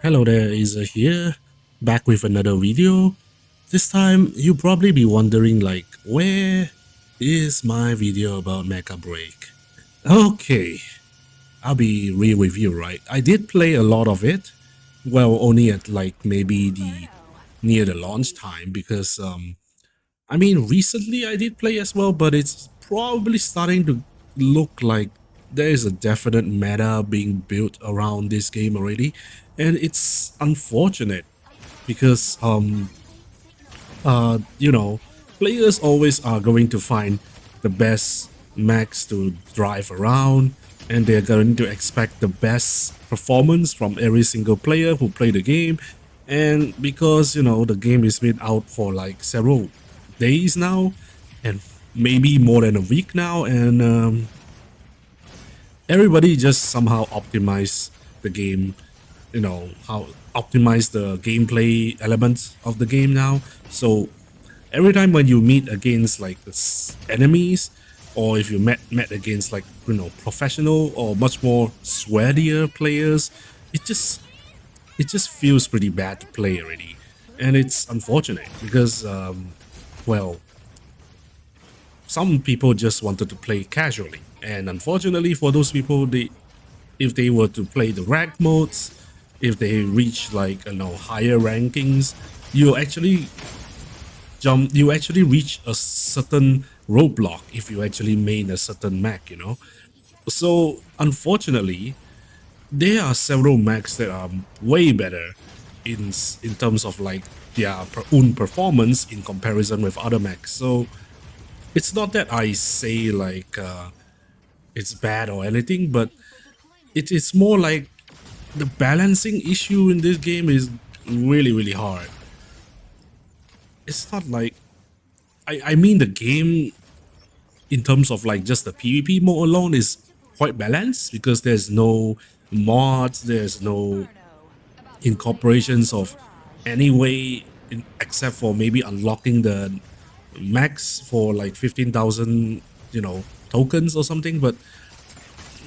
Hello there, Isa here, back with another video. This time, you'll probably be wondering where is my video about Mecha BREAK? Okay, I'll be real with you, right? I did play a lot of it, well, only at maybe the near the launch time because I mean, recently I did play as well, but it's probably starting to look like there is a definite meta being built around this game already, and it's unfortunate because you know, players always are going to find the best mechs to drive around, and they're going to expect the best performance from every single player who play the game. And because the game is been out for like several days now, and maybe more than a week now, and everybody just somehow optimize the game, how optimize the gameplay elements of the game now. So every time when you meet against like enemies, or if you met against professional or much more sweatier players, it just it just feels pretty bad to play already. And it's unfortunate because well, some people just wanted to play casually, and unfortunately for those people, if they were to play the rank modes, if they reach higher rankings, you actually you actually reach a certain roadblock if you actually main a certain mech. So unfortunately, there are several mechs that are way better in terms of like their own performance in comparison with other mechs. So it's not that I say it's bad or anything, but it's more like the balancing issue in this game is really hard. It's not like I mean the game in terms of like just the PvP mode alone is quite balanced because there's no mods, there's no incorporations of any way except for maybe unlocking the max for like 15,000 tokens or something. But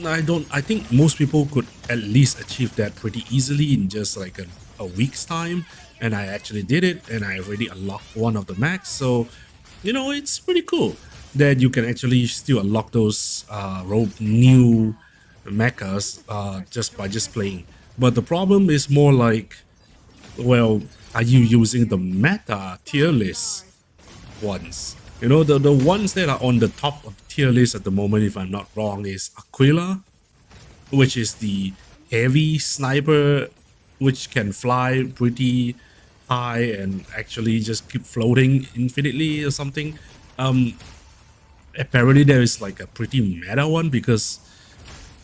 I think most people could at least achieve that pretty easily in just like a week's time, and I actually did it, and I already unlocked one of the max. So it's pretty cool that you can actually still unlock those new mechas just by just playing. But the problem is more like, well, are you using the meta tier list ones? The ones that are on the top of the tier list at the moment, if I'm not wrong, is Aquila, which is the heavy sniper, which can fly pretty high and actually just keep floating infinitely or something. Apparently there is like a pretty meta one because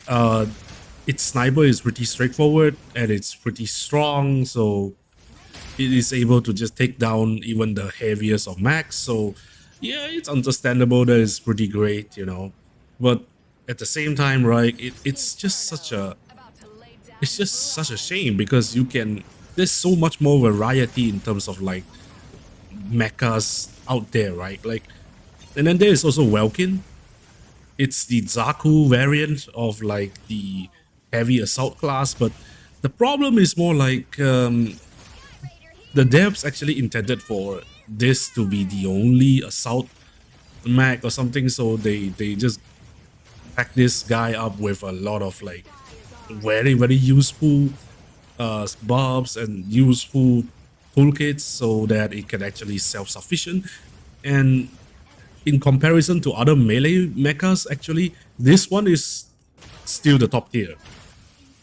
uh its sniper is pretty straightforward and it's pretty strong, so it is able to just take down even the heaviest of mechs. So yeah, it's understandable that it's pretty great. But at the same time, right, it's just such a shame because there's so much more variety in terms of like mechas out there, right? Like, and then there is also Welkin. It's the Zaku variant of like the heavy assault class, but the problem is more like the devs actually intended for this to be the only assault mech or something, so they just pack this guy up with a lot of like very useful buffs and useful toolkits so that it can actually self-sufficient. And in comparison to other melee mechas, actually this one is still the top tier.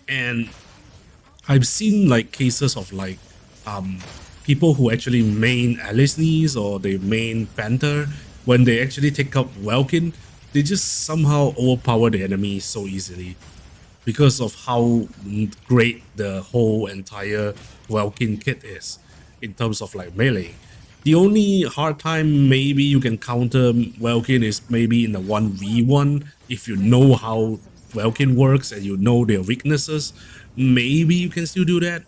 And I've seen like cases of like people who actually main Alisnes or they main Panther. When they actually take up Welkin, they just somehow overpower the enemy so easily because of how great the whole entire Welkin kit is in terms of like melee. The only hard time maybe you can counter Welkin is maybe in the 1v1 if you know how Welkin works and you know their weaknesses. Maybe you can still do that.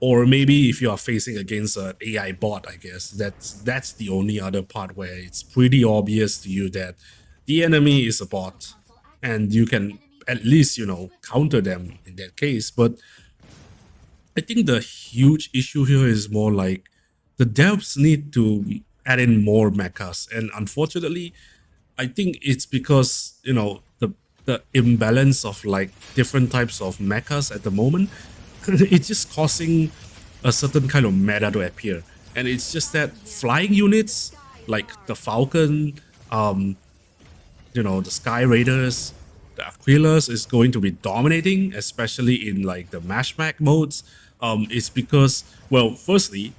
Or maybe if you are facing against an AI bot, I guess that's the only other part where it's pretty obvious to you that the enemy is a bot, and you can at least counter them in that case. But I think the huge issue here is more like the devs need to add in more mechas, and unfortunately, I think it's because the imbalance of like different types of mechas at the moment. It's just causing a certain kind of meta to appear, and it's just that flying units like the Falcon, um, the Sky Raiders, the Aquilas is going to be dominating, especially in like the MechaBREAK modes. It's because, well, firstly,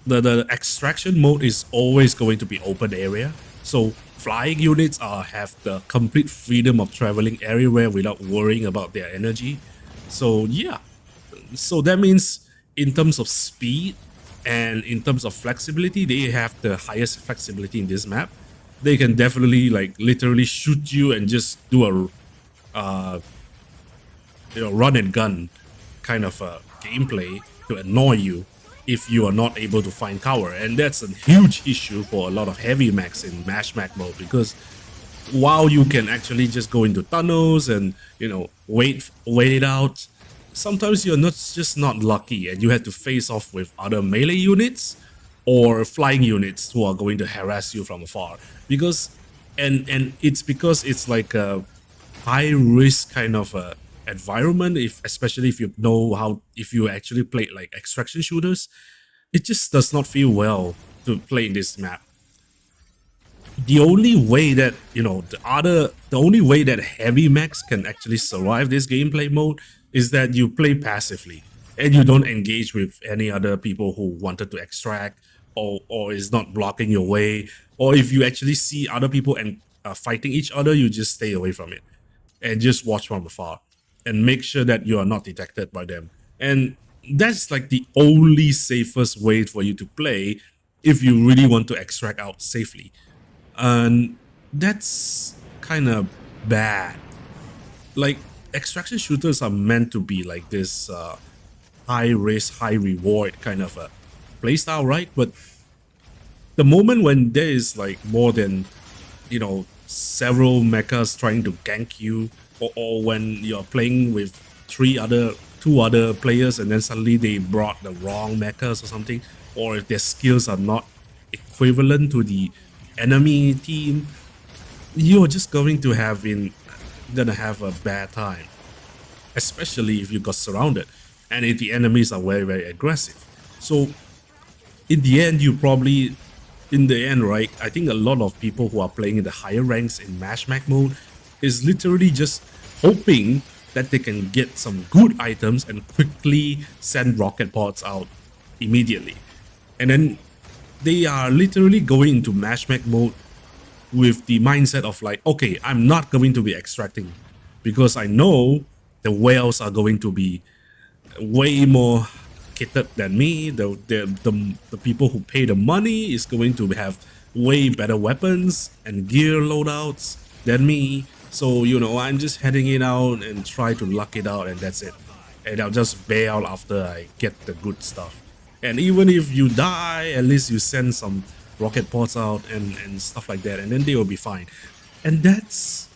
the extraction mode is always going to be open area. So flying units have the complete freedom of traveling everywhere without worrying about their energy. So yeah, so that means in terms of speed and in terms of flexibility, they have the highest flexibility in this map. They can definitely like literally shoot you and just do a run and gun kind of a gameplay to annoy you if you are not able to find cover, and that's a huge issue for a lot of heavy mechs in MechaBREAK mode, because while you can actually just go into tunnels and wait it out, sometimes you're not lucky and you have to face off with other melee units or flying units who are going to harass you from afar, because and it's because it's like a high risk kind of a environment, if especially if you know how, if you actually play like extraction shooters, it just does not feel well to play in this map. The only way that the only way that heavy mechs can actually survive this gameplay mode is that you play passively and you don't engage with any other people who wanted to extract, or is not blocking your way, or if you actually see other people and fighting each other, you just stay away from it and just watch from afar and make sure that you are not detected by them. And that's like the only safest way for you to play if you really want to extract out safely. And that's kind of bad. Like, extraction shooters are meant to be like this high risk, high reward kind of a playstyle, right? But the moment when there is like more than several mechas trying to gank you, or when you're playing with two other players and then suddenly they brought the wrong mechas or something, or if their skills are not equivalent to the enemy team, you're just gonna have a bad time, especially if you got surrounded and if the enemies are very, very aggressive. So in the end, right, I think a lot of people who are playing in the higher ranks in MechaBREAK mode is literally just hoping that they can get some good items and quickly send rocket pods out immediately. And then they are literally going into MechaBREAK mode with the mindset of like, okay, I'm not going to be extracting because I know the whales are going to be way more kitted than me. The people who pay the money is going to have way better weapons and gear loadouts than me. So I'm just heading it out and try to luck it out, and that's it. And I'll just bail after I get the good stuff. And even if you die, at least you send some rocket pods out and stuff like that, and then they will be fine. And that's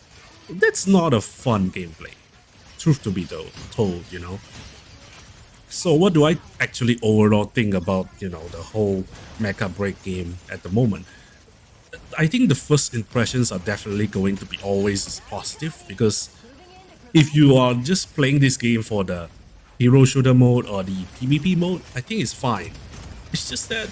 not a fun gameplay, truth to be told. So what do I actually overall think about the whole Mecha BREAK game at the moment? I think the first impressions are definitely going to be always positive, because if you are just playing this game for the hero shooter mode or the PvP mode, I think it's fine. It's just that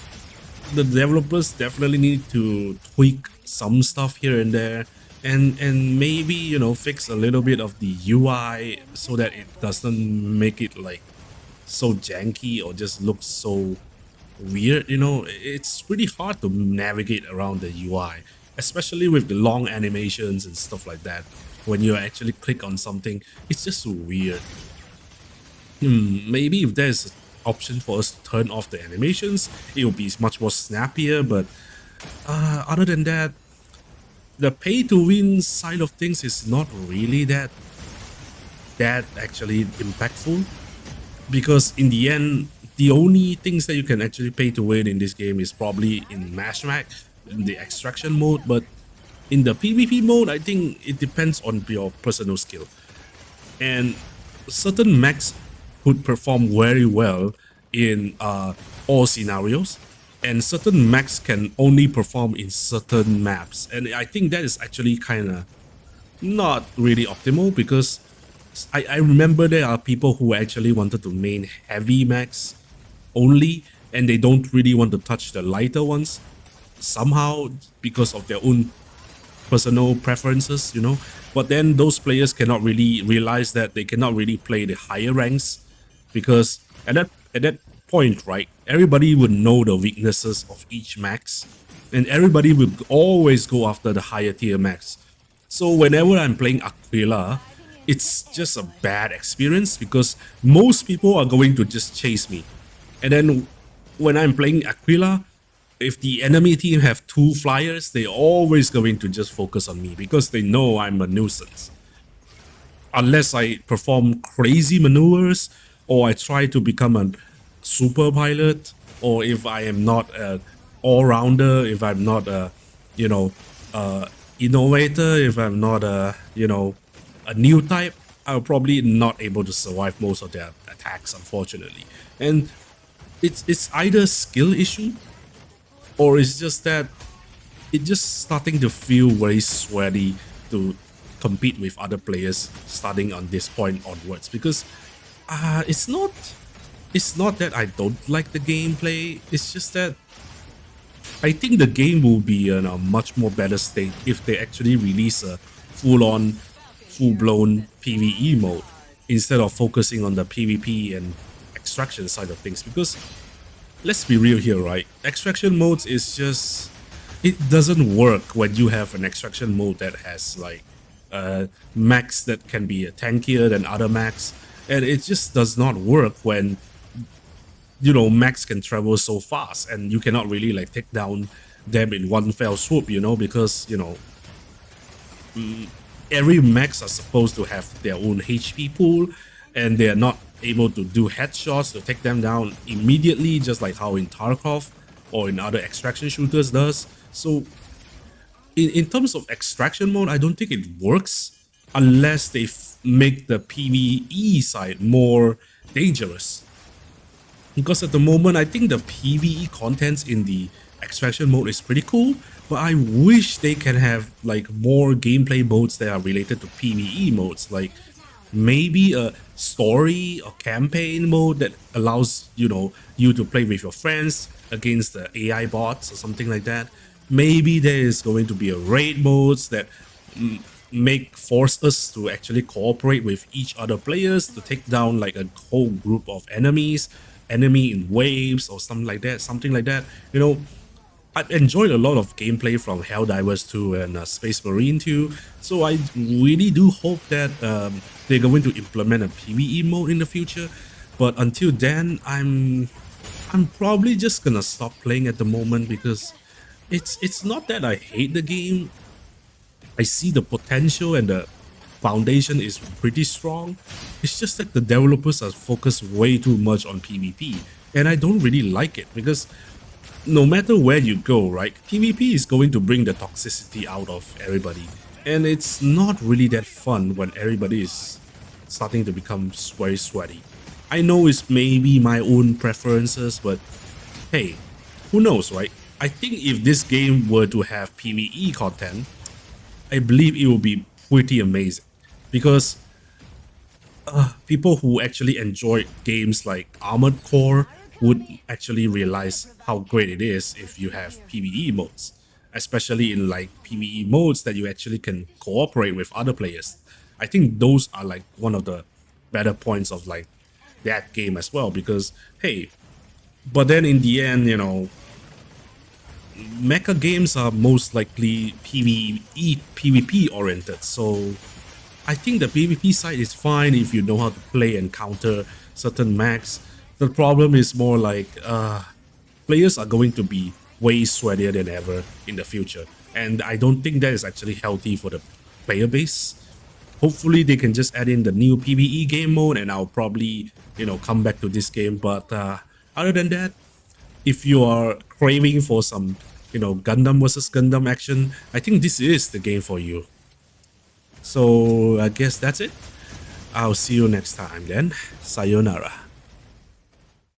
the developers definitely need to tweak some stuff here and there, and maybe fix a little bit of the UI so that it doesn't make it like so janky or just looks so weird. It's pretty hard to navigate around the UI, especially with the long animations and stuff like that. When you actually click on something, it's just weird. Maybe if there's an option for us to turn off the animations, it will be much more snappier. But other than that, the pay to win side of things is not really that actually impactful, because in the end, the only things that you can actually pay to win in this game is probably in MechaBREAK, in the extraction mode. But in the PvP mode, I think it depends on your personal skill. And certain mechs could perform very well in all scenarios, and certain mechs can only perform in certain maps. And I think that is actually kind of not really optimal because I remember there are people who actually wanted to main heavy mechs only, and they don't really want to touch the lighter ones somehow because of their own personal preferences, you know. But then those players cannot really realize that they cannot really play the higher ranks because at that point, right, everybody would know the weaknesses of each max, and everybody would always go after the higher tier max. So whenever I'm playing Aquila, it's just a bad experience because most people are going to just chase me. And then when I'm playing Aquila, if the enemy team have two flyers, they're always going to just focus on me because they know I'm a nuisance. Unless I perform crazy maneuvers or I try to become a super pilot, or if I am not an all-rounder, if I'm not a, you know, innovator, if I'm not a, a new type, I'm probably not able to survive most of their attacks, unfortunately. And it's either skill issue or it's just that it's just starting to feel very sweaty to compete with other players starting on this point onwards because it's not that I don't like the gameplay, it's just that I think the game will be in a much more better state if they actually release a full-on, full-blown PvE mode instead of focusing on the PvP and extraction side of things. Because let's be real here, right? Extraction modes is just, it doesn't work when you have an extraction mode that has like max that can be tankier than other max, and it just does not work when max can travel so fast and you cannot really like take down them in one fell swoop, because every max are supposed to have their own HP pool, and they are not able to do headshots to take them down immediately, just like how in Tarkov or in other extraction shooters does. So in terms of extraction mode, I don't think it works unless they make the PvE side more dangerous. Because at the moment, I think the PvE contents in the extraction mode is pretty cool, but I wish they can have like more gameplay modes that are related to PvE modes, like maybe a story or campaign mode that allows you to play with your friends against the AI bots or something like that. Maybe there is going to be a raid modes that force us to actually cooperate with each other players to take down like a whole group of enemy in waves or something like that. I've enjoyed a lot of gameplay from Helldivers 2 and Space Marine 2, so I really do hope that they're going to implement a PvE mode in the future. But until then, I'm probably just gonna stop playing at the moment because it's not that I hate the game. I see the potential and the foundation is pretty strong. It's just that the developers are focused way too much on PvP, and I don't really like it because no matter where you go, right, PvP is going to bring the toxicity out of everybody, and it's not really that fun when everybody is starting to become very sweaty. I know it's maybe my own preferences, but hey, who knows, right? I think if this game were to have PvE content, I believe it will be pretty amazing because people who actually enjoy games like Armored Core would actually realize how great it is if you have PvE modes, especially in like PvE modes that you actually can cooperate with other players. I think those are like one of the better points of like that game as well because hey, but then in the end, mecha games are most likely PvP oriented, so I think the PvP side is fine if you know how to play and counter certain mechs. The problem is more like players are going to be way sweatier than ever in the future, and I don't think that is actually healthy for the player base. Hopefully they can just add in the new PvE game mode and I'll probably come back to this game. But other than that, if you are craving for some Gundam versus Gundam action, I think this is the game for you. So I guess that's it. I'll see you next time then. Sayonara.